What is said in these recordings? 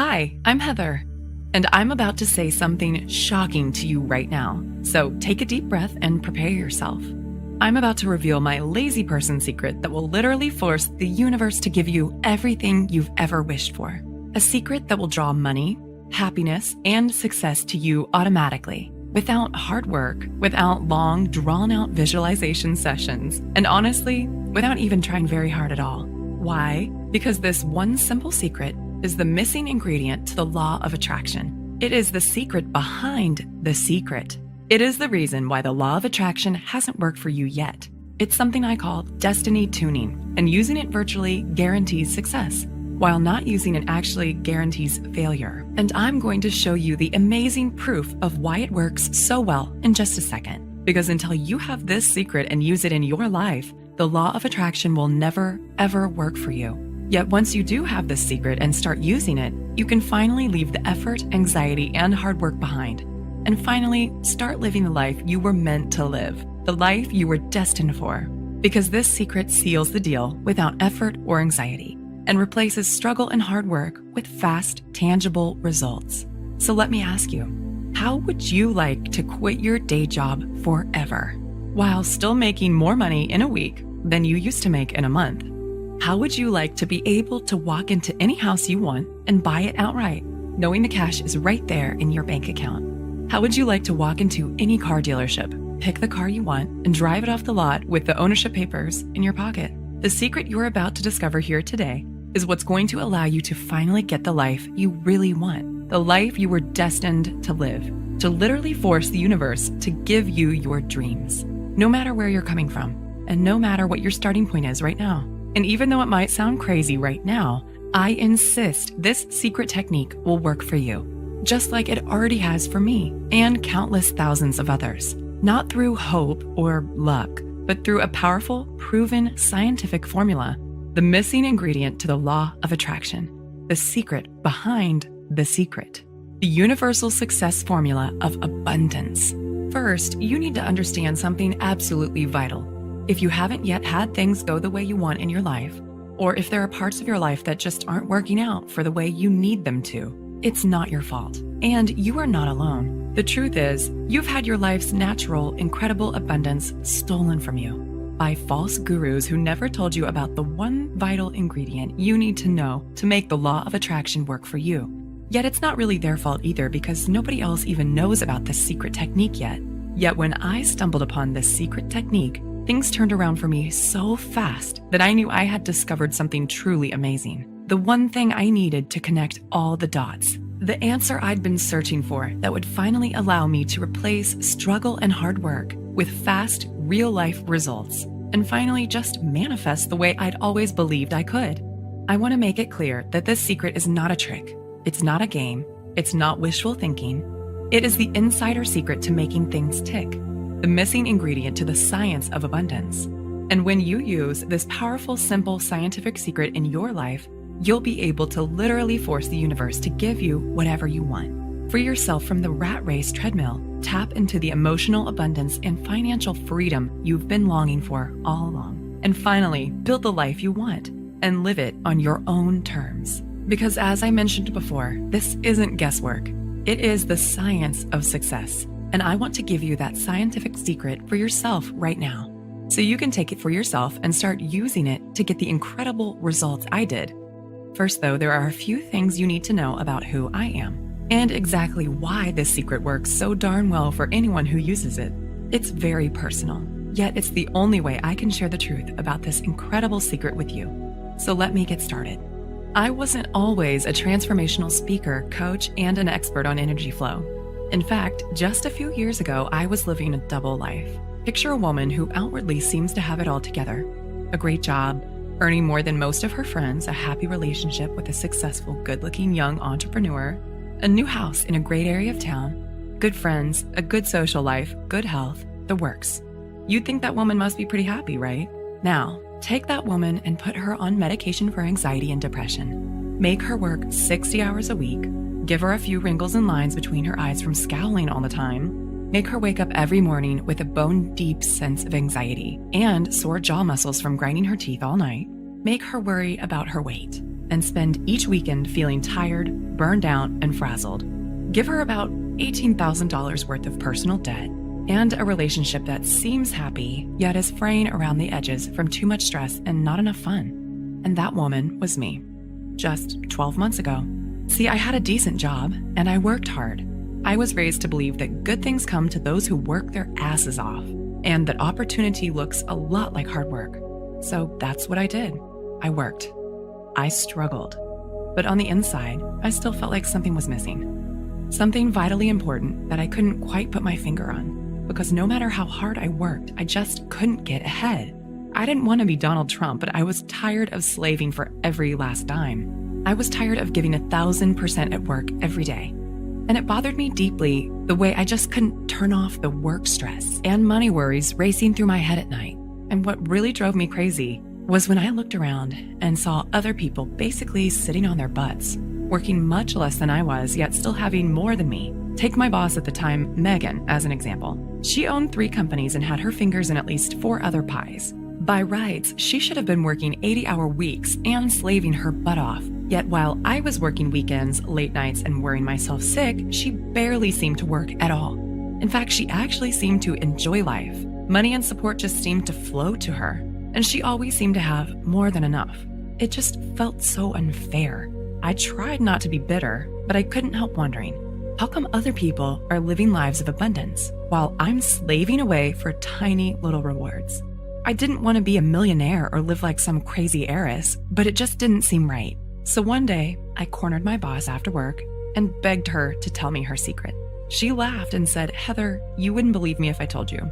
Hi, I'm Heather, and I'm about to say something shocking to you right now. So take a deep breath and prepare yourself. I'm about to reveal my lazy person secret that will literally force the universe to give you everything you've ever wished for. A secret that will draw money, happiness, and success to you automatically, without hard work, without long, drawn-out visualization sessions, and honestly, without even trying very hard at all. Why? Because this one simple secret is the missing ingredient to the law of attraction. It is the secret behind the secret. It is the reason why the law of attraction hasn't worked for you yet. It's something I call destiny tuning, and using it virtually guarantees success, while not using it actually guarantees failure. And I'm going to show you the amazing proof of why it works so well in just a second. Because until you have this secret and use it in your life, the law of attraction will never, ever work for you. Yet once you do have this secret and start using it, you can finally leave the effort, anxiety, and hard work behind. And finally, start living the life you were meant to live, the life you were destined for. Because this secret seals the deal without effort or anxiety, and replaces struggle and hard work with fast, tangible results. So let me ask you, how would you like to quit your day job forever, while still making more money in a week than you used to make in a month? How would you like to be able to walk into any house you want and buy it outright, knowing the cash is right there in your bank account? How would you like to walk into any car dealership, pick the car you want, and drive it off the lot with the ownership papers in your pocket? The secret you're about to discover here today is what's going to allow you to finally get the life you really want, the life you were destined to live, to literally force the universe to give you your dreams, no matter where you're coming from, and no matter what your starting point is right now. And even though it might sound crazy right now, I insist this secret technique will work for you, just like it already has for me and countless thousands of others. Not through hope or luck, but through a powerful, proven scientific formula, the missing ingredient to the law of attraction, the secret behind the secret, the universal success formula of abundance. First, you need to understand something absolutely vital. If you haven't yet had things go the way you want in your life, or if there are parts of your life that just aren't working out for the way you need them to, it's not your fault. And you are not alone. The truth is, you've had your life's natural, incredible abundance stolen from you by false gurus who never told you about the one vital ingredient you need to know to make the law of attraction work for you. Yet it's not really their fault either, because nobody else even knows about this secret technique yet. Yet when I stumbled upon this secret technique, things turned around for me so fast that I knew I had discovered something truly amazing. The one thing I needed to connect all the dots. The answer I'd been searching for that would finally allow me to replace struggle and hard work with fast, real-life results, and finally just manifest the way I'd always believed I could. I want to make it clear that this secret is not a trick. It's not a game. It's not wishful thinking. It is the insider secret to making things tick, the missing ingredient to the science of abundance. And when you use this powerful, simple scientific secret in your life, you'll be able to literally force the universe to give you whatever you want. Free yourself from the rat race treadmill. Tap into the emotional abundance and financial freedom you've been longing for all along. And finally, build the life you want and live it on your own terms. Because as I mentioned before, this isn't guesswork. It is the science of success. And I want to give you that scientific secret for yourself right now, so you can take it for yourself and start using it to get the incredible results I did. First though, there are a few things you need to know about who I am, and exactly why this secret works so darn well for anyone who uses it. It's very personal, yet it's the only way I can share the truth about this incredible secret with you. So let me get started. I wasn't always a transformational speaker, coach, and an expert on energy flow. In fact, just a few years ago, I was living a double life. Picture a woman who outwardly seems to have it all together. A great job, earning more than most of her friends, a happy relationship with a successful, good-looking young entrepreneur, a new house in a great area of town, good friends, a good social life, good health, the works. You'd think that woman must be pretty happy, right? Now, take that woman and put her on medication for anxiety and depression. Make her work 60 hours a week. Give her a few wrinkles and lines between her eyes from scowling all the time. Make her wake up every morning with a bone-deep sense of anxiety and sore jaw muscles from grinding her teeth all night. Make her worry about her weight. and spend each weekend feeling tired, burned out, and frazzled. Give her about $18,000 worth of personal debt and a relationship that seems happy, yet is fraying around the edges from too much stress and not enough fun. And that woman was me, just 12 months ago. See, I had a decent job, and I worked hard. I was raised to believe that good things come to those who work their asses off, and that opportunity looks a lot like hard work. So that's what I did. I worked. I struggled. But on the inside, I still felt like something was missing. Something vitally important that I couldn't quite put my finger on. Because no matter how hard I worked, I just couldn't get ahead. I didn't want to be Donald Trump, but I was tired of slaving for every last dime. I was tired of giving 1,000% at work every day. And it bothered me deeply the way I just couldn't turn off the work stress and money worries racing through my head at night. And what really drove me crazy was when I looked around and saw other people basically sitting on their butts, working much less than I was, yet still having more than me. Take my boss at the time, Megan, as an example. She owned 3 companies and had her fingers in at least 4 other pies. By rights, she should have been working 80-hour weeks and slaving her butt off. Yet while I was working weekends, late nights, and worrying myself sick, she barely seemed to work at all. In fact, she actually seemed to enjoy life. Money and support just seemed to flow to her, and she always seemed to have more than enough. It just felt so unfair. I tried not to be bitter, but I couldn't help wondering, how come other people are living lives of abundance while I'm slaving away for tiny little rewards? I didn't want to be a millionaire or live like some crazy heiress, but it just didn't seem right. So one day, I cornered my boss after work and begged her to tell me her secret. She laughed and said, "Heather, you wouldn't believe me if I told you."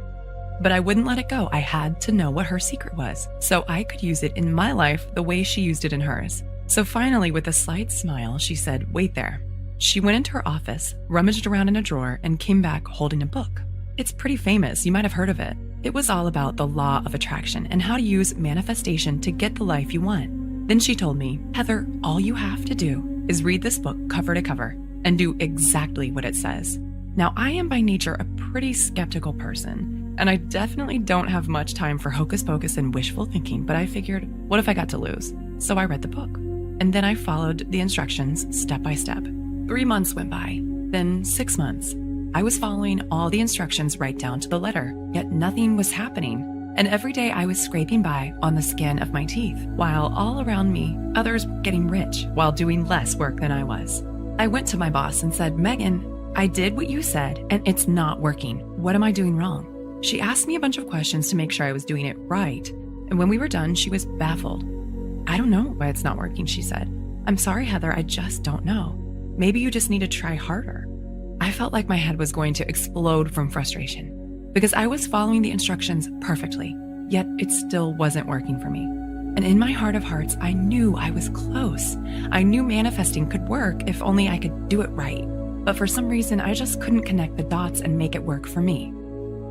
But I wouldn't let it go. I had to know what her secret was, so I could use it in my life the way she used it in hers. So finally, with a slight smile, she said, "Wait there." She went into her office, rummaged around in a drawer, and came back holding a book. It's pretty famous. You might have heard of it. It was all about the law of attraction and how to use manifestation to get the life you want. Then she told me, "Heather, all you have to do is read this book cover to cover and do exactly what it says." Now, I am by nature a pretty skeptical person, and I definitely don't have much time for hocus pocus and wishful thinking, but I figured, what if I got to lose? So I read the book. And then I followed the instructions step by step. 3 months went by, then 6 months. I was following all the instructions right down to the letter, yet nothing was happening. And every day I was scraping by on the skin of my teeth, while all around me, others were getting rich while doing less work than I was. I went to my boss and said, "Megan, I did what you said, and it's not working. What am I doing wrong?" She asked me a bunch of questions to make sure I was doing it right. And when we were done, she was baffled. "I don't know why it's not working," she said. "I'm sorry, Heather, I just don't know. Maybe you just need to try harder." I felt like my head was going to explode from frustration because I was following the instructions perfectly, yet it still wasn't working for me. And in my heart of hearts, I knew I was close. I knew manifesting could work if only I could do it right. But for some reason, I just couldn't connect the dots and make it work for me.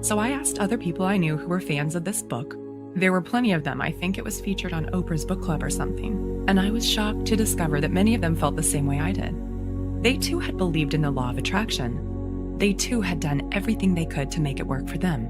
So I asked other people I knew who were fans of this book. There were plenty of them. I think it was featured on Oprah's book club or something. And I was shocked to discover that many of them felt the same way I did. They too had believed in the law of attraction. They too had done everything they could to make it work for them.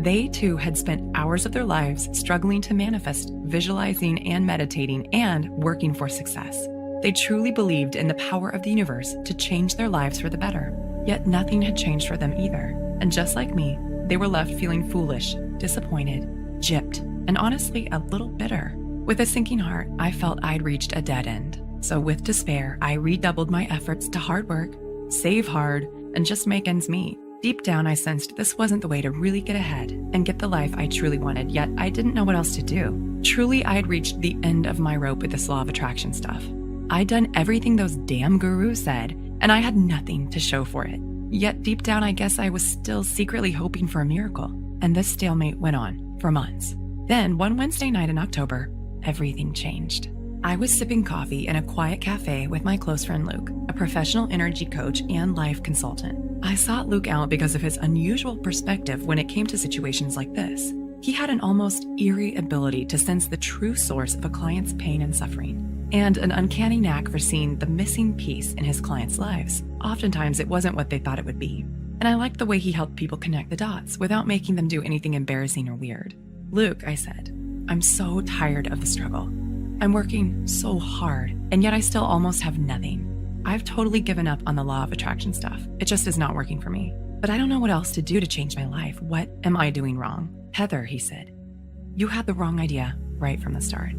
They too had spent hours of their lives struggling to manifest, visualizing and meditating and working for success. They truly believed in the power of the universe to change their lives for the better. Yet nothing had changed for them either. And just like me, they were left feeling foolish, disappointed, gypped, and honestly a little bitter. With a sinking heart, I felt I'd reached a dead end. So with despair, I redoubled my efforts to hard work, save hard, and just make ends meet. Deep down, I sensed this wasn't the way to really get ahead and get the life I truly wanted, yet I didn't know what else to do. Truly, I had reached the end of my rope with this law of attraction stuff. I'd done everything those damn gurus said, and I had nothing to show for it. Yet deep down, I guess I was still secretly hoping for a miracle. And this stalemate went on for months. Then, one Wednesday night in October, everything changed. I was sipping coffee in a quiet cafe with my close friend Luke, a professional energy coach and life consultant. I sought Luke out because of his unusual perspective when it came to situations like this. He had an almost eerie ability to sense the true source of a client's pain and suffering, and an uncanny knack for seeing the missing piece in his clients' lives. Oftentimes, it wasn't what they thought it would be. And I liked the way he helped people connect the dots without making them do anything embarrassing or weird. "Luke," I said, "I'm so tired of the struggle. I'm working so hard, and yet I still almost have nothing. I've totally given up on the law of attraction stuff. It just is not working for me. But I don't know what else to do to change my life. What am I doing wrong? Heather, he said, you had the wrong idea right from the start.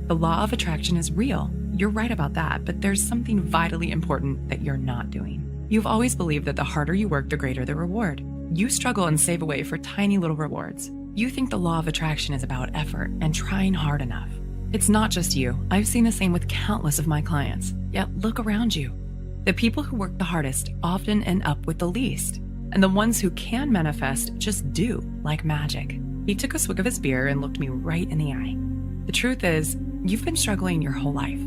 The law of attraction is real. You're right about that, but there's something vitally important that you're not doing. You've always believed that the harder you work, the greater the reward. You struggle and save away for tiny little rewards. You think the law of attraction is about effort and trying hard enough. It's not just you. I've seen the same with countless of my clients. Yet look around you. The people who work the hardest often end up with the least. And the ones who can manifest just do, like magic. He took a swig of his beer and looked me right in the eye. The truth is, you've been struggling your whole life.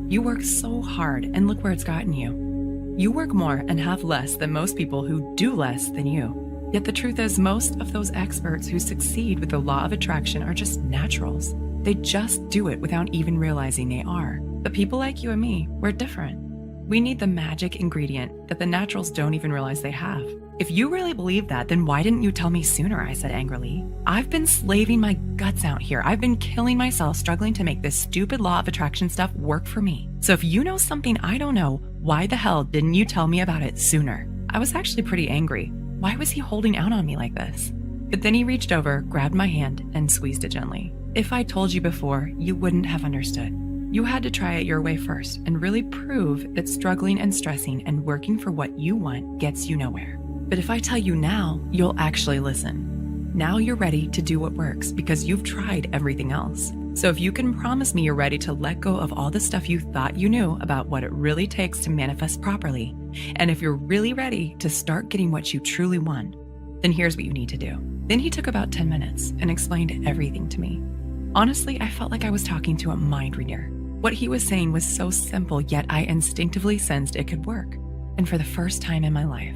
You work so hard, and look where it's gotten you. You work more and have less than most people who do less than you. Yet the truth is, most of those experts who succeed with the law of attraction are just naturals. They just do it without even realizing they are. But people like you and me, we're different. We need the magic ingredient that the naturals don't even realize they have. If you really believe that, then why didn't you tell me sooner? I said angrily. I've been slaving my guts out here. I've been killing myself struggling to make this stupid law of attraction stuff work for me. So if you know something I don't know, why the hell didn't you tell me about it sooner? I was actually pretty angry. Why was he holding out on me like this? But then he reached over, grabbed my hand, and squeezed it gently. If I told you before, you wouldn't have understood. You had to try it your way first and really prove that struggling and stressing and working for what you want gets you nowhere. But if I tell you now, you'll actually listen. Now you're ready to do what works because you've tried everything else. So if you can promise me you're ready to let go of all the stuff you thought you knew about what it really takes to manifest properly, and if you're really ready to start getting what you truly want, then here's what you need to do. Then he took about 10 minutes and explained everything to me. Honestly, I felt like I was talking to a mind reader. What he was saying was so simple, yet I instinctively sensed it could work. And for the first time in my life,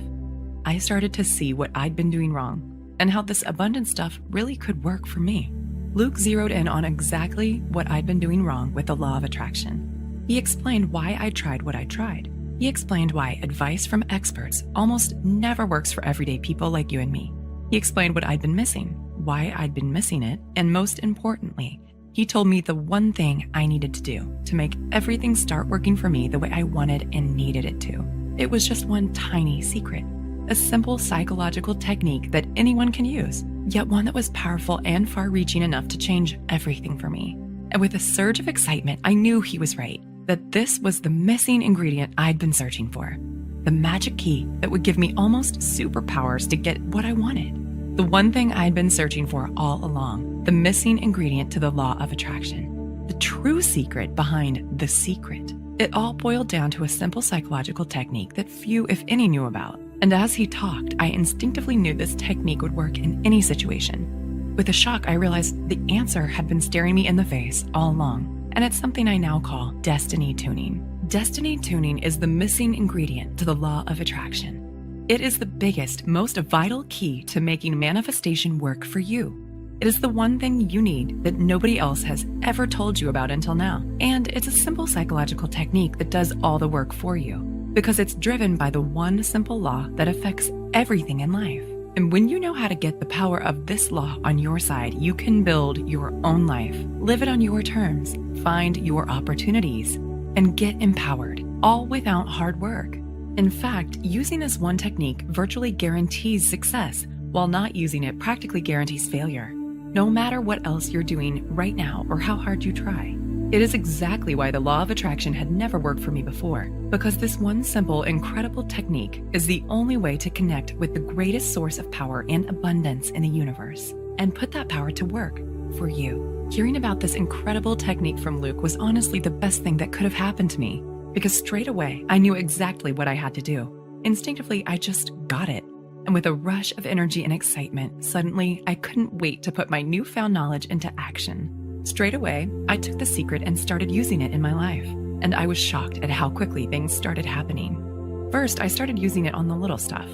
I started to see what I'd been doing wrong and how this abundant stuff really could work for me. Luke zeroed in on exactly what I'd been doing wrong with the law of attraction. He explained why I tried what I tried. He explained why advice from experts almost never works for everyday people like you and me. He explained what I'd been missing, why I'd been missing it, and most importantly, he told me the one thing I needed to do to make everything start working for me the way I wanted and needed it to. It was just one tiny secret. A simple psychological technique that anyone can use, yet one that was powerful and far-reaching enough to change everything for me. And with a surge of excitement, I knew he was right, that this was the missing ingredient I'd been searching for. The magic key that would give me almost superpowers to get what I wanted. The one thing I'd been searching for all along, the missing ingredient to the law of attraction. The true secret behind the secret. It all boiled down to a simple psychological technique that few, if any, knew about. And as he talked, I instinctively knew this technique would work in any situation. With a shock, I realized the answer had been staring me in the face all along, and it's something I now call destiny tuning. Destiny tuning is the missing ingredient to the law of attraction. It is the biggest, most vital key to making manifestation work for you. It is the one thing you need that nobody else has ever told you about until now. And it's a simple psychological technique that does all the work for you, because it's driven by the one simple law that affects everything in life. And when you know how to get the power of this law on your side, you can build your own life, live it on your terms, find your opportunities, and get empowered, all without hard work. In fact, using this one technique virtually guarantees success, while not using it practically guarantees failure, no matter what else you're doing right now or how hard you try. It is exactly why the law of attraction had never worked for me before, because this one simple, incredible technique is the only way to connect with the greatest source of power and abundance in the universe, and put that power to work for you. Hearing about this incredible technique from Luke was honestly the best thing that could have happened to me, because straight away, I knew exactly what I had to do. Instinctively, I just got it. And with a rush of energy and excitement, suddenly I couldn't wait to put my newfound knowledge into action. Straight away, I took the secret and started using it in my life. And I was shocked at how quickly things started happening. First, I started using it on the little stuff.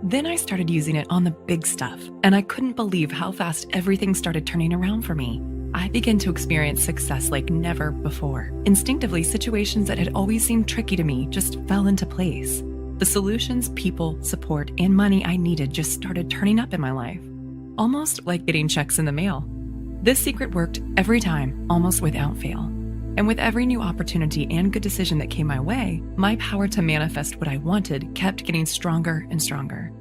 Then I started using it on the big stuff. And I couldn't believe how fast everything started turning around for me. I began to experience success like never before. Instinctively, situations that had always seemed tricky to me just fell into place. The solutions, people, support, and money I needed just started turning up in my life, almost like getting checks in the mail. This secret worked every time, almost without fail. And with every new opportunity and good decision that came my way, my power to manifest what I wanted kept getting stronger and stronger.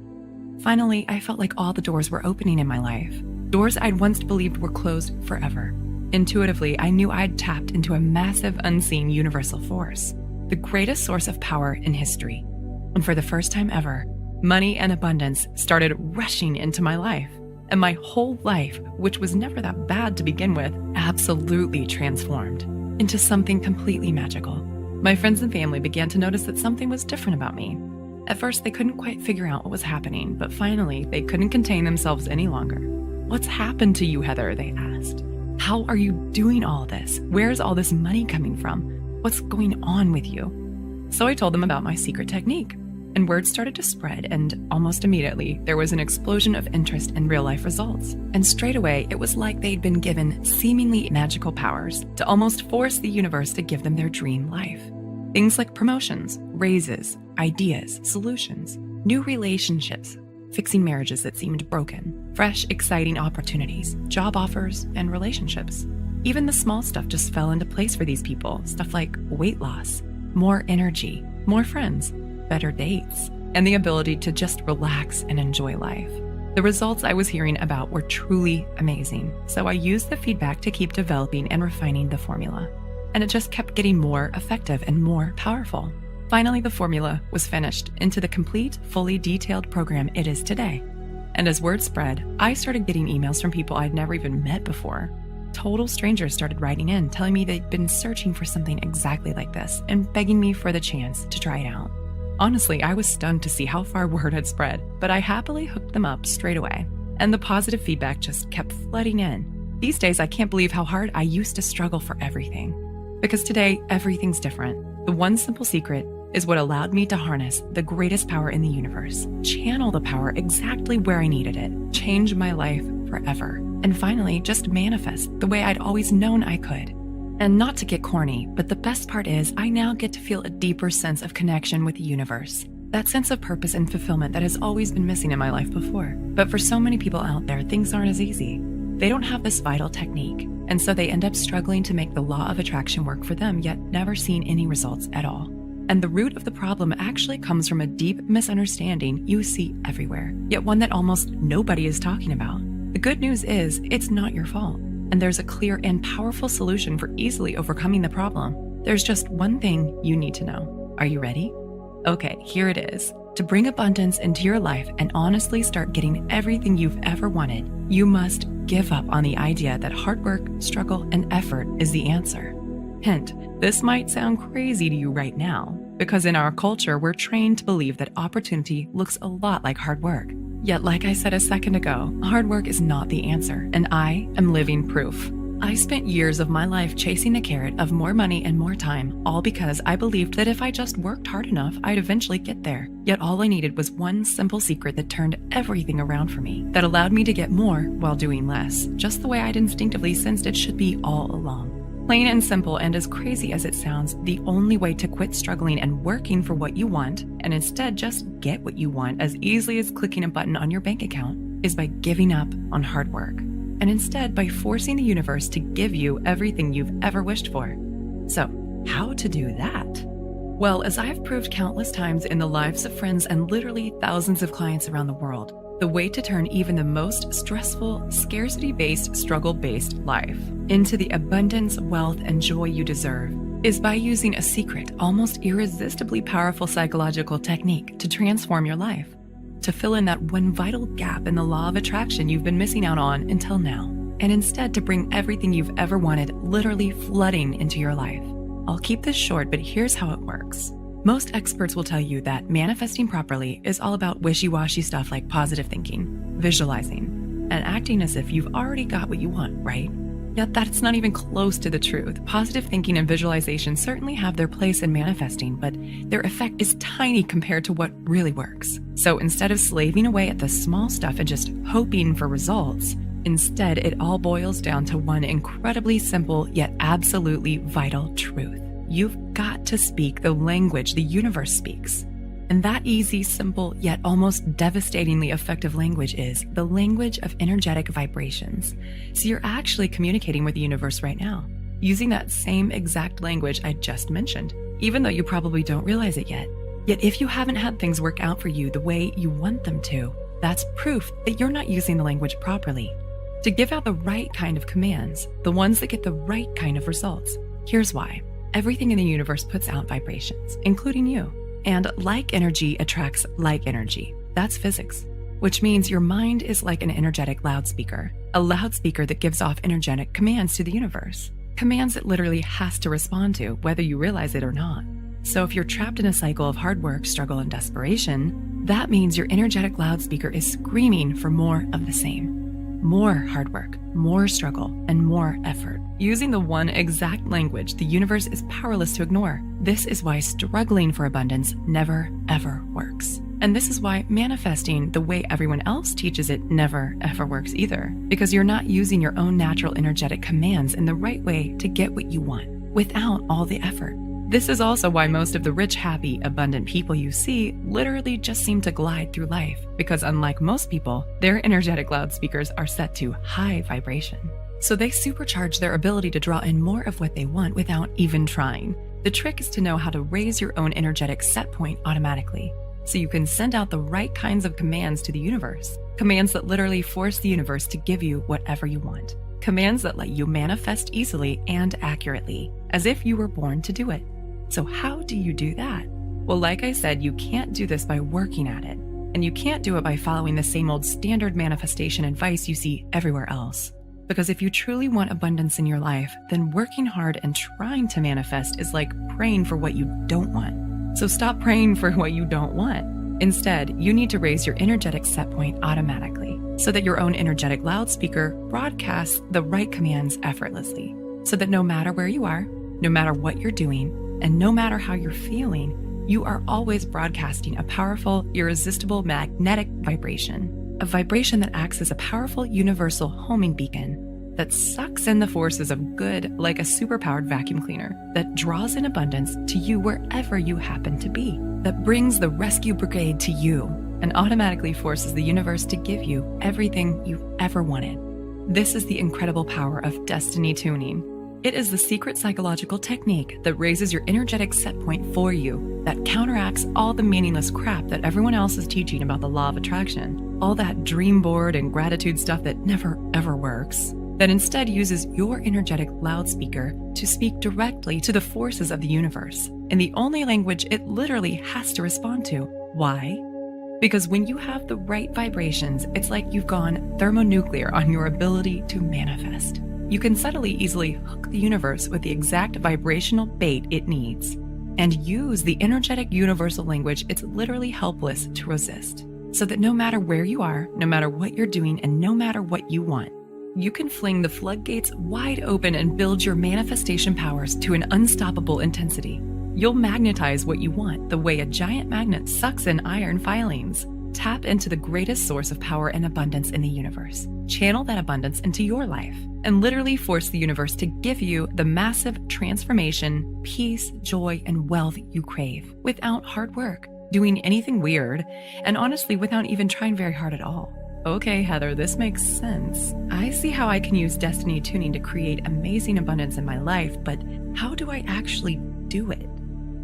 Finally, I felt like all the doors were opening in my life. Doors I'd once believed were closed forever. Intuitively, I knew I'd tapped into a massive, unseen universal force, the greatest source of power in history. And for the first time ever, money and abundance started rushing into my life. And my whole life, which was never that bad to begin with, absolutely transformed into something completely magical. My friends and family began to notice that something was different about me. At first, they couldn't quite figure out what was happening, but finally, they couldn't contain themselves any longer. "What's happened to you, Heather?" they asked. "How are you doing all this? Where's all this money coming from? What's going on with you?" So I told them about my secret technique, and word started to spread, and almost immediately, there was an explosion of interest in real-life results. And straight away, it was like they'd been given seemingly magical powers to almost force the universe to give them their dream life. Things like promotions, raises, ideas, solutions, new relationships, fixing marriages that seemed broken, fresh, exciting opportunities, job offers, and relationships. Even the small stuff just fell into place for these people, stuff like weight loss, more energy, more friends, better dates, and the ability to just relax and enjoy life. The results I was hearing about were truly amazing, so I used the feedback to keep developing and refining the formula. And it just kept getting more effective and more powerful. Finally, the formula was finished into the complete, fully detailed program it is today. And as word spread, I started getting emails from people I'd never even met before. Total strangers started writing in, telling me they'd been searching for something exactly like this and begging me for the chance to try it out. Honestly, I was stunned to see how far word had spread, but I happily hooked them up straight away. And the positive feedback just kept flooding in. These days, I can't believe how hard I used to struggle for everything. Because today, everything's different. The one simple secret is what allowed me to harness the greatest power in the universe, channel the power exactly where I needed it, change my life forever, and finally just manifest the way I'd always known I could. And not to get corny, but the best part is I now get to feel a deeper sense of connection with the universe. That sense of purpose and fulfillment that has always been missing in my life before. But for so many people out there, things aren't as easy. They don't have this vital technique, and so they end up struggling to make the law of attraction work for them, yet never seeing any results at all. And the root of the problem actually comes from a deep misunderstanding you see everywhere, yet one that almost nobody is talking about. The good news is, it's not your fault, and there's a clear and powerful solution for easily overcoming the problem. There's just one thing you need to know. Are you ready? Okay, here it is. To bring abundance into your life and honestly start getting everything you've ever wanted, you must give up on the idea that hard work, struggle, and effort is the answer. Hint, this might sound crazy to you right now, because in our culture, we're trained to believe that opportunity looks a lot like hard work. Yet, like I said a second ago, hard work is not the answer, and I am living proof. I spent years of my life chasing the carrot of more money and more time, all because I believed that if I just worked hard enough, I'd eventually get there. Yet all I needed was one simple secret that turned everything around for me, that allowed me to get more while doing less, just the way I'd instinctively sensed it should be all along. Plain and simple, and as crazy as it sounds, the only way to quit struggling and working for what you want, and instead just get what you want as easily as clicking a button on your bank account, is by giving up on hard work. And instead by forcing the universe to give you everything you've ever wished for. So, how to do that? Well, as I have proved countless times in the lives of friends and literally thousands of clients around the world, the way to turn even the most stressful, scarcity-based, struggle-based life into the abundance, wealth, and joy you deserve is by using a secret, almost irresistibly powerful psychological technique to transform your life, to fill in that one vital gap in the law of attraction you've been missing out on until now, and instead to bring everything you've ever wanted literally flooding into your life. I'll keep this short, but here's how it works. Most experts will tell you that manifesting properly is all about wishy-washy stuff like positive thinking, visualizing, and acting as if you've already got what you want, right? Yet that's not even close to the truth. Positive thinking and visualization certainly have their place in manifesting, but their effect is tiny compared to what really works. So instead of slaving away at the small stuff and just hoping for results, instead it all boils down to one incredibly simple yet absolutely vital truth. You've got to speak the language the universe speaks. And that easy, simple, yet almost devastatingly effective language is the language of energetic vibrations. So you're actually communicating with the universe right now. using that same exact language I just mentioned, even though you probably don't realize it yet. Yet if you haven't had things work out for you the way you want them to, that's proof that you're not using the language properly. To give out the right kind of commands, the ones that get the right kind of results. Here's why. Everything in the universe puts out vibrations, including you. And like energy attracts like energy. That's physics. Which means your mind is like an energetic loudspeaker. A loudspeaker that gives off energetic commands to the universe. Commands it literally has to respond to, whether you realize it or not. So if you're trapped in a cycle of hard work, struggle, and desperation, that means your energetic loudspeaker is screaming for more of the same. More hard work, more struggle, and more effort. Using the one exact language the universe is powerless to ignore. This is why struggling for abundance never, ever works. And this is why manifesting the way everyone else teaches it never, ever works either. Because you're not using your own natural energetic commands in the right way to get what you want, without all the effort. This is also why most of the rich, happy, abundant people you see literally just seem to glide through life, because unlike most people, their energetic loudspeakers are set to high vibration. So they supercharge their ability to draw in more of what they want without even trying. The trick is to know how to raise your own energetic set point automatically, so you can send out the right kinds of commands to the universe. Commands that literally force the universe to give you whatever you want. Commands that let you manifest easily and accurately, as if you were born to do it. So how do you do that? Well, like I said, you can't do this by working at it. And you can't do it by following the same old standard manifestation advice you see everywhere else. Because if you truly want abundance in your life, then working hard and trying to manifest is like praying for what you don't want. So stop praying for what you don't want. Instead, you need to raise your energetic set point automatically, so that your own energetic loudspeaker broadcasts the right commands effortlessly. So that no matter where you are, no matter what you're doing, and no matter how you're feeling, you are always broadcasting a powerful, irresistible magnetic vibration. A vibration that acts as a powerful universal homing beacon that sucks in the forces of good like a superpowered vacuum cleaner, that draws in abundance to you wherever you happen to be, that brings the rescue brigade to you and automatically forces the universe to give you everything you've ever wanted. This is the incredible power of destiny tuning. It is the secret psychological technique that raises your energetic set point for you, that counteracts all the meaningless crap that everyone else is teaching about the law of attraction, all that dream board and gratitude stuff that never ever works, that instead uses your energetic loudspeaker to speak directly to the forces of the universe in the only language it literally has to respond to. Why? Because when you have the right vibrations, it's like you've gone thermonuclear on your ability to manifest. You can subtly, easily hook the universe with the exact vibrational bait it needs and use the energetic universal language it's literally helpless to resist. So that no matter where you are, no matter what you're doing, and no matter what you want, you can fling the floodgates wide open and build your manifestation powers to an unstoppable intensity. You'll magnetize what you want the way a giant magnet sucks in iron filings. Tap into the greatest source of power and abundance in the universe. Channel that abundance into your life and literally force the universe to give you the massive transformation, peace, joy, and wealth you crave without hard work, doing anything weird, and honestly without even trying very hard at all. Okay, Heather, this makes sense. I see how I can use destiny tuning to create amazing abundance in my life, but how do I actually do it?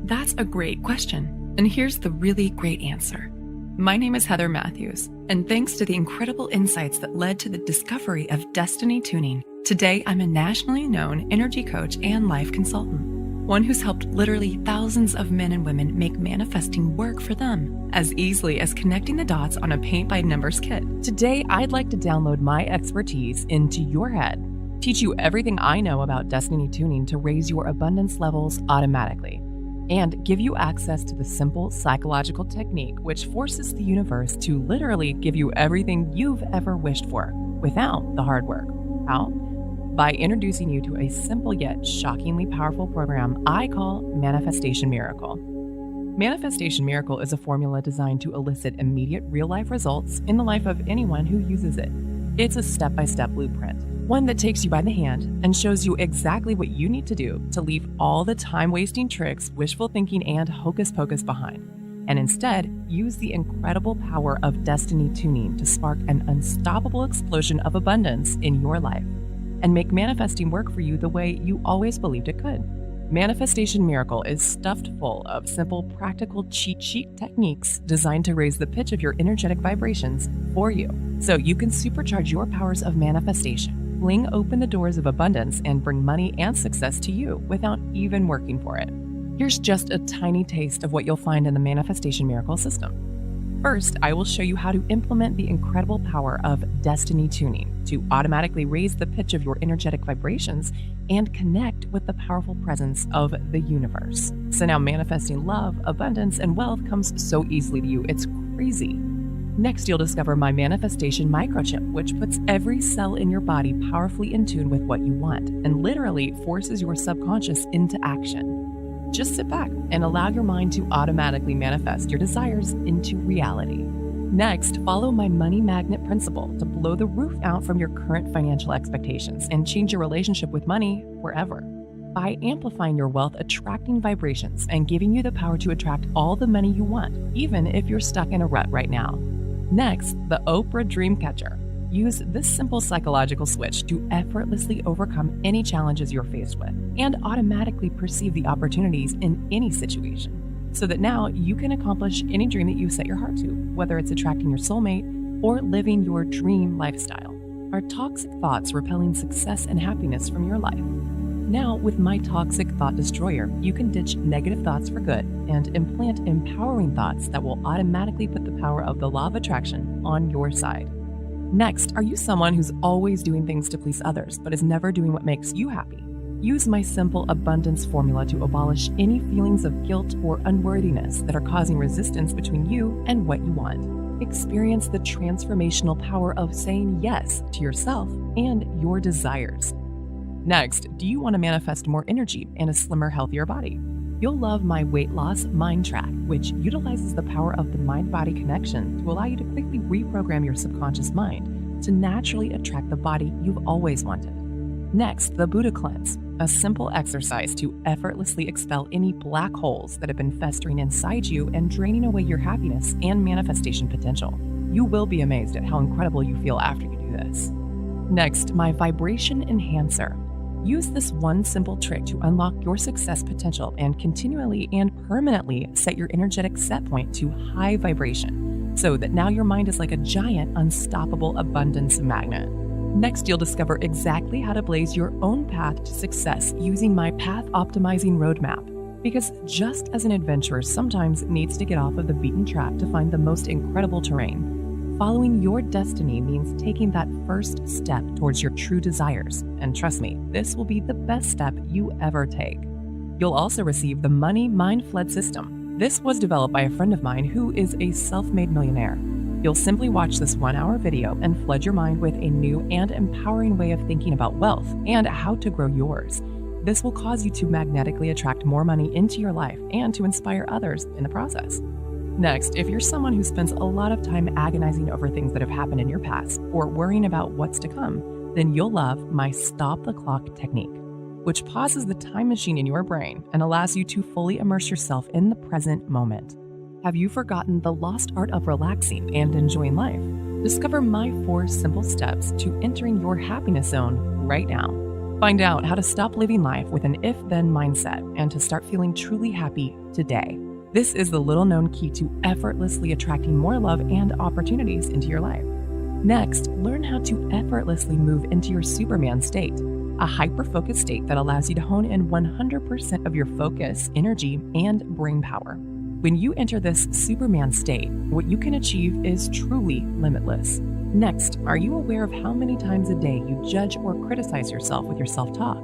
That's a great question, and here's the really great answer. My name is Heather Matthews, and thanks to the incredible insights that led to the discovery of destiny tuning, today I'm a nationally known energy coach and life consultant, one who's helped literally thousands of men and women make manifesting work for them as easily as connecting the dots on a paint-by-numbers kit. Today, I'd like to download my expertise into your head, teach you everything I know about destiny tuning to raise your abundance levels automatically, and give you access to the simple psychological technique which forces the universe to literally give you everything you've ever wished for without the hard work. How? By introducing you to a simple yet shockingly powerful program I call Manifestation Miracle. Manifestation Miracle is a formula designed to elicit immediate real-life results in the life of anyone who uses it. It's a step-by-step blueprint, one that takes you by the hand and shows you exactly what you need to do to leave all the time-wasting tricks, wishful thinking, and hocus-pocus behind, and instead use the incredible power of destiny tuning to spark an unstoppable explosion of abundance in your life. and make manifesting work for you the way you always believed it could. Manifestation Miracle is stuffed full of simple, practical cheat sheet techniques designed to raise the pitch of your energetic vibrations for you, so you can supercharge your powers of manifestation, fling open the doors of abundance, and bring money and success to you without even working for it. Here's just a tiny taste of what you'll find in the Manifestation Miracle system. First, I will show you how to implement the incredible power of destiny tuning to automatically raise the pitch of your energetic vibrations and connect with the powerful presence of the universe. So now manifesting love, abundance, and wealth comes so easily to you, it's crazy. Next, you'll discover my manifestation microchip, which puts every cell in your body powerfully in tune with what you want and literally forces your subconscious into action. Just sit back and allow your mind to automatically manifest your desires into reality. Next, follow my money magnet principle to blow the roof out from your current financial expectations and change your relationship with money forever. By amplifying your wealth attracting vibrations and giving you the power to attract all the money you want, even if you're stuck in a rut right now. Next, the Oprah Dreamcatcher. Use this simple psychological switch to effortlessly overcome any challenges you're faced with and automatically perceive the opportunities in any situation, so that now you can accomplish any dream that you set your heart to, whether it's attracting your soulmate or living your dream lifestyle. Are toxic thoughts repelling success and happiness from your life? Now, with my Toxic Thought Destroyer, you can ditch negative thoughts for good and implant empowering thoughts that will automatically put the power of the law of attraction on your side. Next, are you someone who's always doing things to please others, but is never doing what makes you happy? Use my simple abundance formula to abolish any feelings of guilt or unworthiness that are causing resistance between you and what you want. Experience the transformational power of saying yes to yourself and your desires. Next, do you want to manifest more energy and a slimmer, healthier body? You'll love my weight loss mind track, which utilizes the power of the mind-body connection to allow you to quickly reprogram your subconscious mind to naturally attract the body you've always wanted. Next, the Buddha Cleanse, a simple exercise to effortlessly expel any black holes that have been festering inside you and draining away your happiness and manifestation potential. You will be amazed at how incredible you feel after you do this. Next, my Vibration Enhancer. Use this one simple trick to unlock your success potential and continually and permanently set your energetic set point to high vibration, so that now your mind is like a giant, unstoppable abundance magnet. Next, you'll discover exactly how to blaze your own path to success using my Path Optimizing Roadmap. Because just as an adventurer sometimes needs to get off of the beaten track to find the most incredible terrain, following your destiny means taking that first step towards your true desires. And trust me, this will be the best step you ever take. You'll also receive the Money Mind Flood System. This was developed by a friend of mine who is a self-made millionaire. You'll simply watch this 1-hour video and flood your mind with a new and empowering way of thinking about wealth and how to grow yours. This will cause you to magnetically attract more money into your life and to inspire others in the process. Next, if you're someone who spends a lot of time agonizing over things that have happened in your past or worrying about what's to come, then you'll love my Stop the Clock technique, which pauses the time machine in your brain and allows you to fully immerse yourself in the present moment. Have you forgotten the lost art of relaxing and enjoying life? Discover my 4 simple steps to entering your happiness zone right now. Find out how to stop living life with an if-then mindset and to start feeling truly happy today. This is the little-known key to effortlessly attracting more love and opportunities into your life. Next, learn how to effortlessly move into your Superman state, a hyper-focused state that allows you to hone in 100% of your focus, energy, and brain power. When you enter this Superman state, what you can achieve is truly limitless. Next, are you aware of how many times a day you judge or criticize yourself with your self-talk?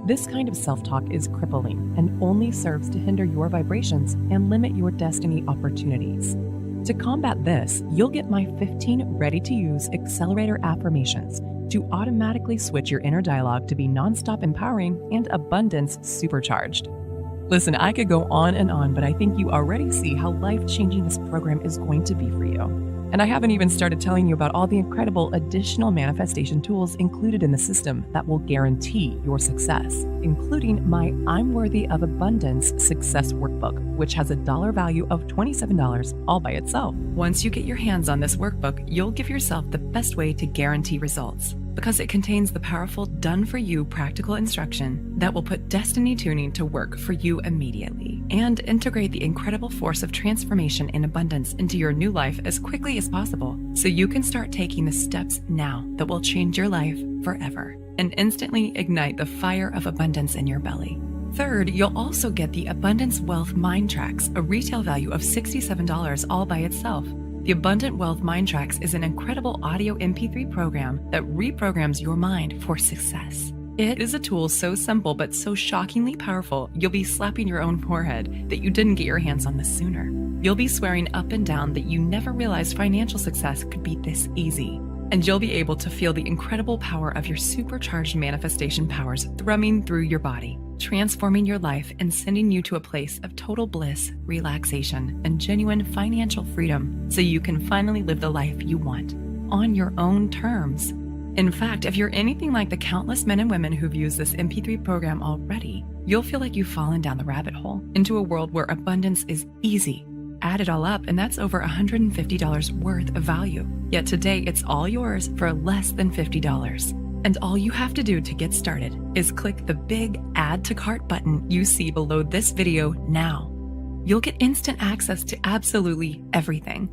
This kind of self-talk is crippling and only serves to hinder your vibrations and limit your destiny opportunities. To combat this, you'll get my 15 ready-to-use accelerator affirmations to automatically switch your inner dialogue to be nonstop empowering and abundance supercharged. Listen, I could go on and on, but I think you already see how life-changing this program is going to be for you. And I haven't even started telling you about all the incredible additional manifestation tools included in the system that will guarantee your success, including my I'm Worthy of Abundance Success Workbook, which has a dollar value of $27 all by itself. Once you get your hands on this workbook, you'll give yourself the best way to guarantee results. because it contains the powerful done-for-you practical instruction that will put destiny tuning to work for you immediately and integrate the incredible force of transformation and abundance into your new life as quickly as possible so you can start taking the steps now that will change your life forever and instantly ignite the fire of abundance in your belly. Third, you'll also get the Abundance Wealth Mind Tracks, a retail value of $67 all by itself. The Abundant Wealth Mind Tracks is an incredible audio MP3 program that reprograms your mind for success. It is a tool so simple but so shockingly powerful, you'll be slapping your own forehead that you didn't get your hands on this sooner. You'll be swearing up and down that you never realized financial success could be this easy. And you'll be able to feel the incredible power of your supercharged manifestation powers thrumming through your body, transforming your life and sending you to a place of total bliss, relaxation, and genuine financial freedom so you can finally live the life you want on your own terms. In fact, if you're anything like the countless men and women who've used this MP3 program already, you'll feel like you've fallen down the rabbit hole into a world where abundance is easy. Add it all up, and that's over $150 worth of value. Yet today, it's all yours for less than $50. And all you have to do to get started is click the big Add to Cart button you see below this video now. You'll get instant access to absolutely everything.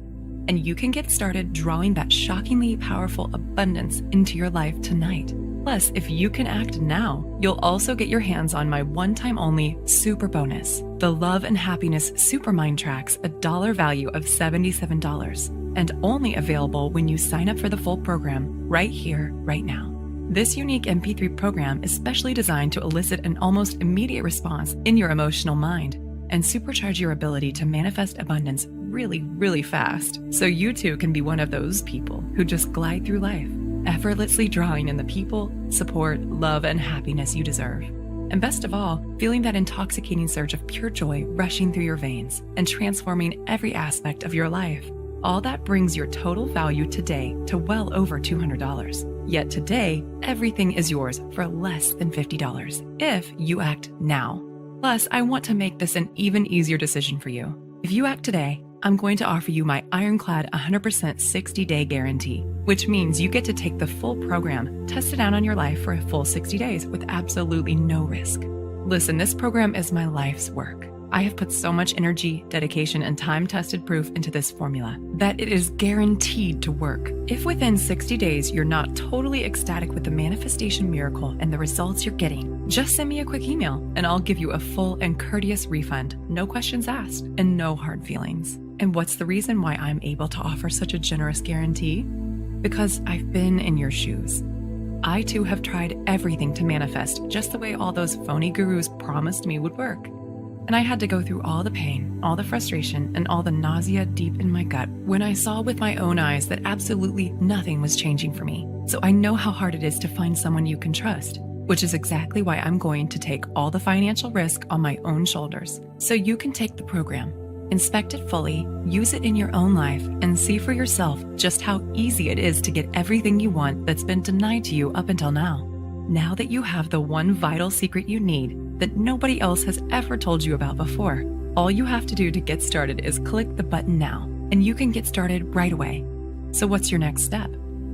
And you can get started drawing that shockingly powerful abundance into your life tonight. Plus, if you can act now, you'll also get your hands on my one-time only super bonus, the Love and Happiness Super Mind Tracks, a dollar value of $77, and only available when you sign up for the full program right here, right now. This unique MP3 program is specially designed to elicit an almost immediate response in your emotional mind and supercharge your ability to manifest abundance really, really fast, so you too can be one of those people who just glide through life, effortlessly drawing in the people, support, love, and happiness you deserve. And best of all, feeling that intoxicating surge of pure joy rushing through your veins and transforming every aspect of your life. All that brings your total value today to well over $200. Yet today, everything is yours for less than $50 if you act now. Plus, I want to make this an even easier decision for you. If you act today, I'm going to offer you my ironclad 100% 60-day guarantee, which means you get to take the full program, test it out on your life for a full 60 days with absolutely no risk. Listen, this program is my life's work. I have put so much energy, dedication, and time-tested proof into this formula that it is guaranteed to work. If within 60 days you're not totally ecstatic with the manifestation miracle and the results you're getting, just send me a quick email and I'll give you a full and courteous refund, no questions asked, and no hard feelings. And what's the reason why I'm able to offer such a generous guarantee? Because I've been in your shoes. I too have tried everything to manifest just the way all those phony gurus promised me would work. And I had to go through all the pain, all the frustration, and all the nausea deep in my gut when I saw with my own eyes that absolutely nothing was changing for me. So I know how hard it is to find someone you can trust, which is exactly why I'm going to take all the financial risk on my own shoulders. So you can take the program, inspect it fully, use it in your own life, and see for yourself just how easy it is to get everything you want that's been denied to you up until now. Now that you have the one vital secret you need that nobody else has ever told you about before, all you have to do to get started is click the button now, and you can get started right away. So what's your next step?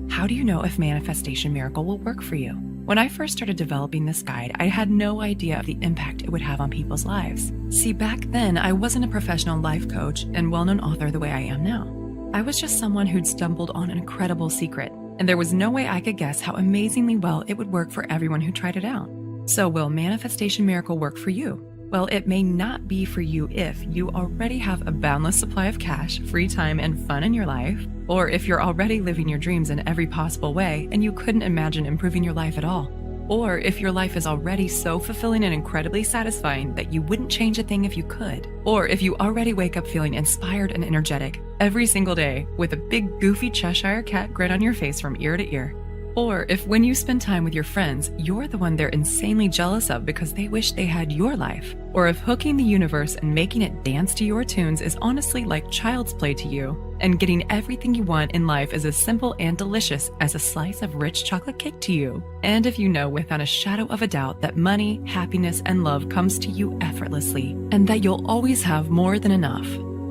How do you know if Manifestation Miracle will work for you? When I first started developing this guide, I had no idea of the impact it would have on people's lives. See, back then, I wasn't a professional life coach and well-known author the way I am now. I was just someone who'd stumbled on an incredible secret, and there was no way I could guess how amazingly well it would work for everyone who tried it out. So will Manifestation Miracle work for you? Well, it may not be for you if you already have a boundless supply of cash, free time, and fun in your life, or if you're already living your dreams in every possible way and you couldn't imagine improving your life at all, or if your life is already so fulfilling and incredibly satisfying that you wouldn't change a thing if you could, or if you already wake up feeling inspired and energetic every single day with a big goofy Cheshire cat grin on your face from ear to ear. Or if when you spend time with your friends, you're the one they're insanely jealous of because they wish they had your life. Or if hooking the universe and making it dance to your tunes is honestly like child's play to you, and getting everything you want in life is as simple and delicious as a slice of rich chocolate cake to you. And if you know without a shadow of a doubt that money, happiness, and love comes to you effortlessly, and that you'll always have more than enough.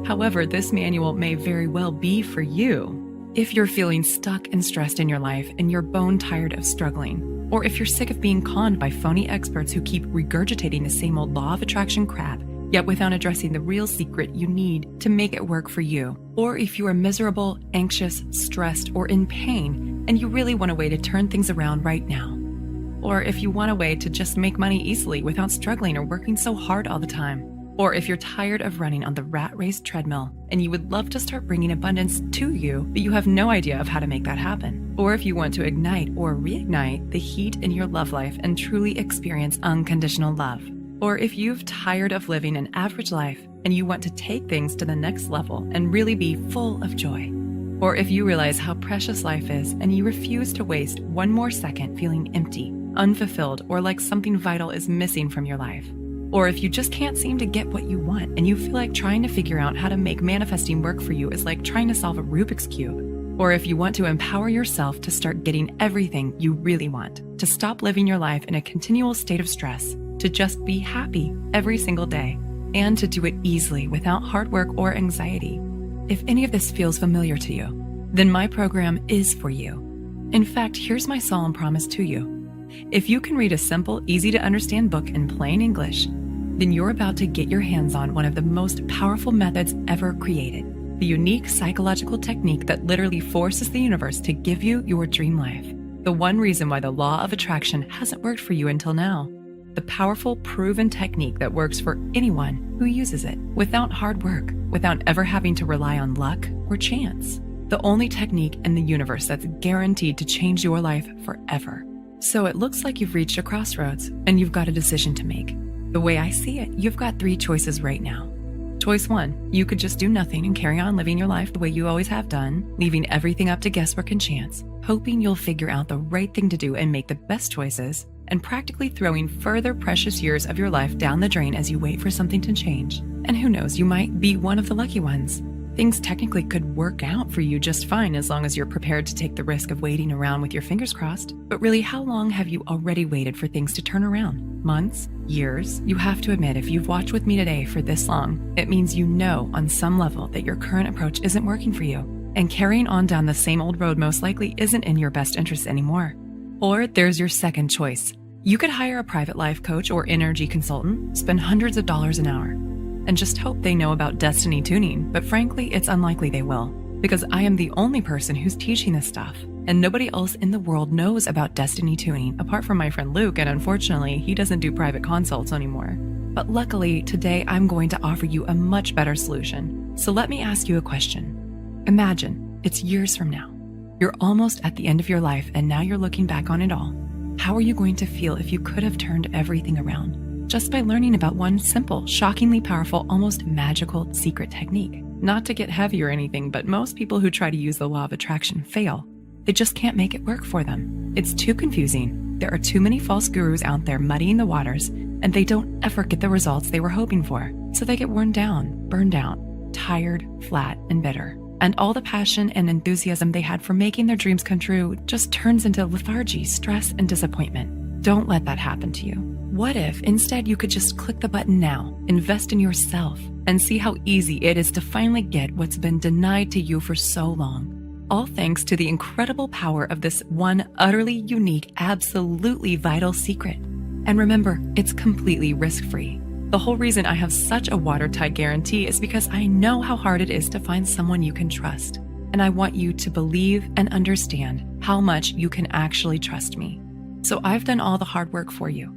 However, this manual may very well be for you. If you're feeling stuck and stressed in your life and you're bone tired of struggling, or if you're sick of being conned by phony experts who keep regurgitating the same old law of attraction crap, yet without addressing the real secret you need to make it work for you, or if you are miserable, anxious, stressed, or in pain, and you really want a way to turn things around right now, or if you want a way to just make money easily without struggling or working so hard all the time, or if you're tired of running on the rat race treadmill and you would love to start bringing abundance to you, but you have no idea of how to make that happen, or if you want to ignite or reignite the heat in your love life and truly experience unconditional love, or if you've tired of living an average life and you want to take things to the next level and really be full of joy, or if you realize how precious life is and you refuse to waste one more second feeling empty, unfulfilled, or like something vital is missing from your life, or if you just can't seem to get what you want and you feel like trying to figure out how to make manifesting work for you is like trying to solve a Rubik's Cube, or if you want to empower yourself to start getting everything you really want, to stop living your life in a continual state of stress, to just be happy every single day, and to do it easily without hard work or anxiety. If any of this feels familiar to you, then my program is for you. In fact, here's my solemn promise to you. If you can read a simple, easy to understand book in plain English, then you're about to get your hands on one of the most powerful methods ever created, the unique psychological technique that literally forces the universe to give you your dream life. The one reason why the law of attraction hasn't worked for you until now. The powerful, proven technique that works for anyone who uses it, without hard work, without ever having to rely on luck or chance. The only technique in the universe that's guaranteed to change your life forever. So it looks like you've reached a crossroads and you've got a decision to make. The way I see it, you've got 3 choices right now. Choice 1, you could just do nothing and carry on living your life the way you always have done, leaving everything up to guesswork and chance, hoping you'll figure out the right thing to do and make the best choices, and practically throwing further precious years of your life down the drain as you wait for something to change. And who knows, you might be one of the lucky ones. Things technically could work out for you just fine as long as you're prepared to take the risk of waiting around with your fingers crossed. But really, how long have you already waited for things to turn around? Months? Years? You have to admit, if you've watched with me today for this long, it means you know on some level that your current approach isn't working for you. And carrying on down the same old road most likely isn't in your best interest anymore. Or there's your second choice. You could hire a private life coach or energy consultant, spend hundreds of dollars an hour, and just hope they know about destiny tuning, but frankly, it's unlikely they will, because I am the only person who's teaching this stuff, and nobody else in the world knows about destiny tuning apart from my friend Luke, and unfortunately, he doesn't do private consults anymore. But luckily, today I'm going to offer you a much better solution. So let me ask you a question. Imagine it's years from now. You're almost at the end of your life, and now you're looking back on it all. How are you going to feel if you could have turned everything around? Just by learning about one simple, shockingly powerful, almost magical secret technique. Not to get heavy or anything, but most people who try to use the law of attraction fail. They just can't make it work for them. It's too confusing. There are too many false gurus out there muddying the waters, and they don't ever get the results they were hoping for. So they get worn down, burned out, tired, flat, and bitter. And all the passion and enthusiasm they had for making their dreams come true just turns into lethargy, stress, and disappointment. Don't let that happen to you. What if instead you could just click the button now, invest in yourself, and see how easy it is to finally get what's been denied to you for so long? All thanks to the incredible power of this one utterly unique, absolutely vital secret. And remember, it's completely risk-free. The whole reason I have such a watertight guarantee is because I know how hard it is to find someone you can trust. And I want you to believe and understand how much you can actually trust me. So I've done all the hard work for you.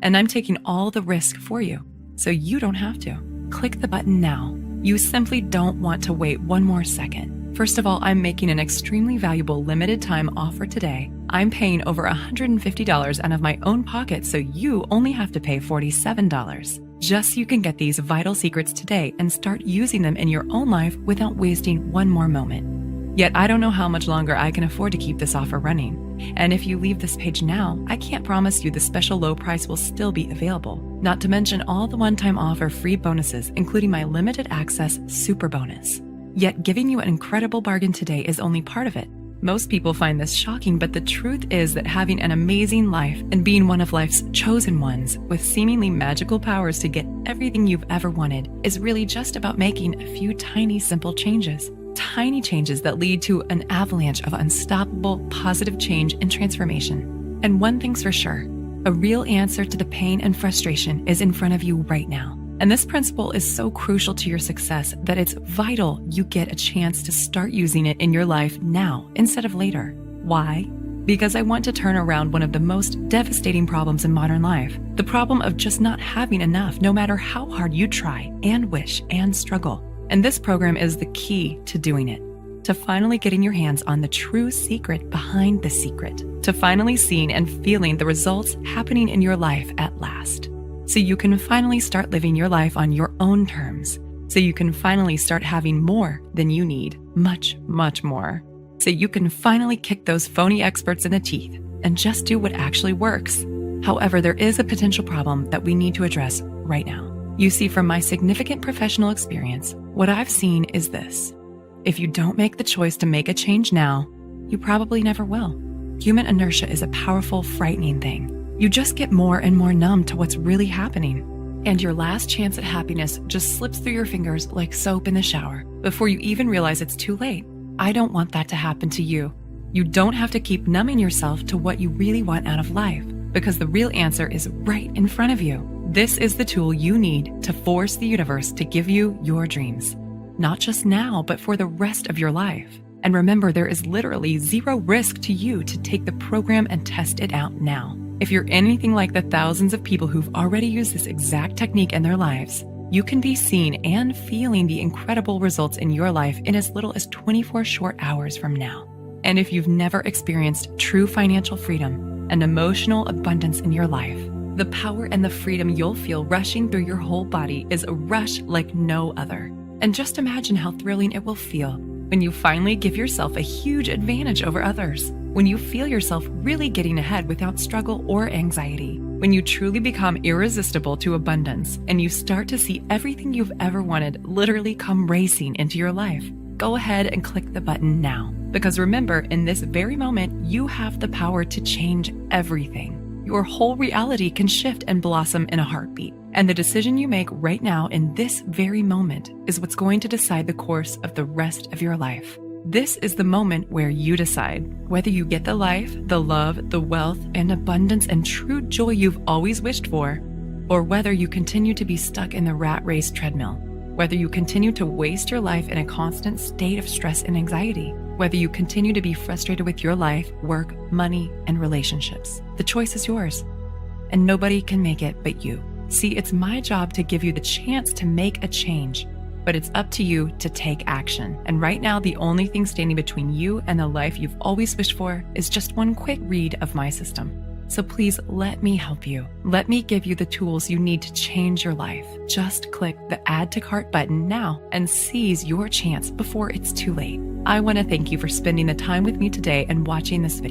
And I'm taking all the risk for you, so you don't have to. Click the button now. You simply don't want to wait one more second. First of all, I'm making an extremely valuable limited time offer today. I'm paying over $150 out of my own pocket, so you only have to pay $47. Just so you can get these vital secrets today and start using them in your own life without wasting one more moment. Yet I don't know how much longer I can afford to keep this offer running. And if you leave this page now, I can't promise you the special low price will still be available. Not to mention all the one-time offer free bonuses, including my limited access super bonus. Yet giving you an incredible bargain today is only part of it. Most people find this shocking, but the truth is that having an amazing life and being one of life's chosen ones with seemingly magical powers to get everything you've ever wanted is really just about making a few tiny simple changes. tiny changes that lead to an avalanche of unstoppable positive change and transformation. And one thing's for sure, a real answer to the pain and frustration is in front of you right now. And this principle is so crucial to your success that it's vital you get a chance to start using it in your life now instead of later. Why? Because I want to turn around one of the most devastating problems in modern life, the problem of just not having enough no matter how hard you try and wish and struggle. And this program is the key to doing it, to finally getting your hands on the true secret behind the secret, to finally seeing and feeling the results happening in your life at last. So you can finally start living your life on your own terms. So you can finally start having more than you need, much, much more. So you can finally kick those phony experts in the teeth and just do what actually works. However, there is a potential problem that we need to address right now. You see, from my significant professional experience, what I've seen is this. If you don't make the choice to make a change now, you probably never will. Human inertia is a powerful, frightening thing. You just get more and more numb to what's really happening. And your last chance at happiness just slips through your fingers like soap in the shower before you even realize it's too late. I don't want that to happen to you. You don't have to keep numbing yourself to what you really want out of life, because the real answer is right in front of you. This is the tool you need to force the universe to give you your dreams. Not just now, but for the rest of your life. And remember, there is literally zero risk to you to take the program and test it out now. If you're anything like the thousands of people who've already used this exact technique in their lives, you can be seeing and feeling the incredible results in your life in as little as 24 short hours from now. And if you've never experienced true financial freedom and emotional abundance in your life, the power and the freedom you'll feel rushing through your whole body is a rush like no other. And just imagine how thrilling it will feel when you finally give yourself a huge advantage over others, when you feel yourself really getting ahead without struggle or anxiety, when you truly become irresistible to abundance and you start to see everything you've ever wanted literally come racing into your life. Go ahead and click the button now, because remember, in this very moment, you have the power to change everything. Your whole reality can shift and blossom in a heartbeat. And the decision you make right now in this very moment is what's going to decide the course of the rest of your life. This is the moment where you decide whether you get the life, the love, the wealth, and abundance and true joy you've always wished for, or whether you continue to be stuck in the rat race treadmill, whether you continue to waste your life in a constant state of stress and anxiety, whether you continue to be frustrated with your life, work, money, and relationships. The choice is yours, and nobody can make it but you. See, it's my job to give you the chance to make a change, but it's up to you to take action. And right now, the only thing standing between you and the life you've always wished for is just one quick read of my system. So please let me help you. Let me give you the tools you need to change your life. Just click the Add to Cart button now and seize your chance before it's too late. I want to thank you for spending the time with me today and watching this video.